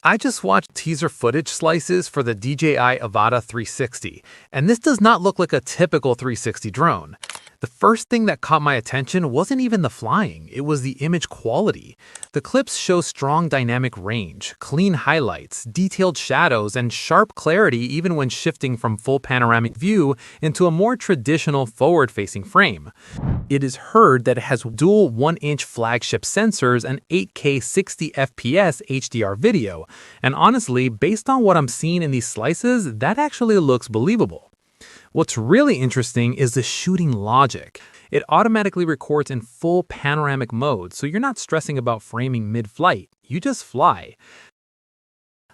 I just watched teaser footage slices for the DJI Avata 360, and this does not look like a typical 360 drone. The first thing that caught my attention wasn't even the flying, it was the image quality. The clips show strong dynamic range, clean highlights, detailed shadows, and sharp clarity even when shifting from full panoramic view into a more traditional forward-facing frame. It is heard that it has dual 1-inch flagship sensors and 8K 60 FPS HDR video, and honestly, based on what I'm seeing in these slices, that actually looks believable. What's really interesting is the shooting logic. It automatically records in full panoramic mode, so you're not stressing about framing mid-flight, you just fly.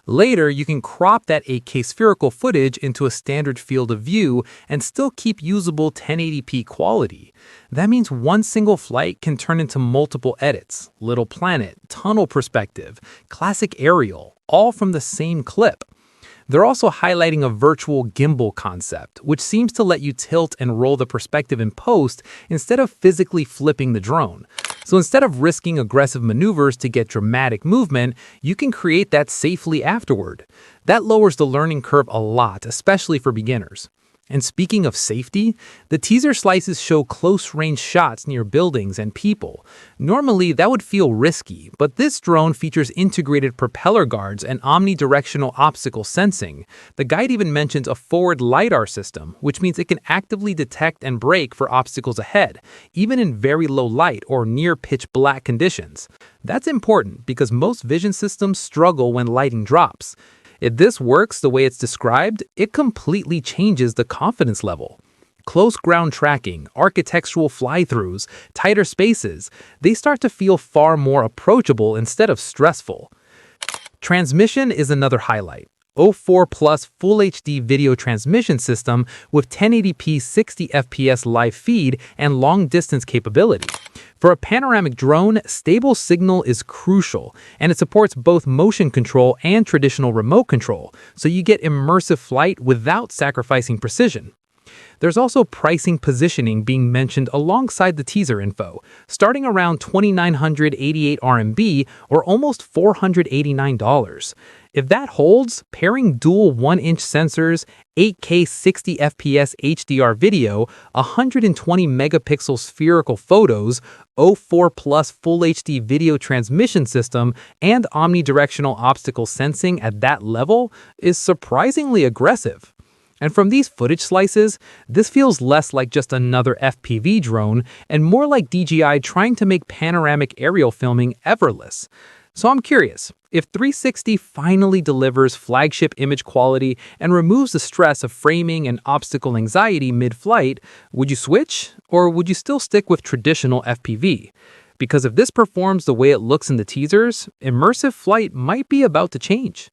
Later, you can crop that 8K spherical footage into a standard field of view and still keep usable 1080p quality. That means one single flight can turn into multiple edits: little planet, tunnel perspective, classic aerial, all from the same clip. They're also highlighting a virtual gimbal concept, which seems to let you tilt and roll the perspective in post instead of physically flipping the drone. So instead of risking aggressive maneuvers to get dramatic movement, you can create that safely afterward. That lowers the learning curve a lot, especially for beginners. And speaking of safety, the teaser slices show close-range shots near buildings and people. Normally, that would feel risky, but this drone features integrated propeller guards and omnidirectional obstacle sensing. The guide even mentions a forward LiDAR system, which means it can actively detect and brake for obstacles ahead, even in very low light or near pitch black conditions. That's important because most vision systems struggle when lighting drops. If this works the way it's described, it completely changes the confidence level. Close ground tracking, architectural fly-throughs, tighter spaces, they start to feel far more approachable instead of stressful. Transmission is another highlight. 04 Plus Full HD video transmission system with 1080p 60 FPS live feed and long-distance capability. For a panoramic drone, stable signal is crucial, and it supports both motion control and traditional remote control, so you get immersive flight without sacrificing precision. There's also pricing positioning being mentioned alongside the teaser info, starting around 2,988 RMB or almost $489. If that holds, pairing dual 1-inch sensors, 8K 60 FPS HDR video, 120 megapixel spherical photos, 04 Plus Full HD video transmission system, and omnidirectional obstacle sensing at that level is surprisingly aggressive. And from these footage slices, this feels less like just another FPV drone and more like DJI trying to make panoramic aerial filming effortless. So I'm curious, if 360 finally delivers flagship image quality and removes the stress of framing and obstacle anxiety mid-flight, would you switch? Or would you still stick with traditional FPV? Because if this performs the way it looks in the teasers, immersive flight might be about to change.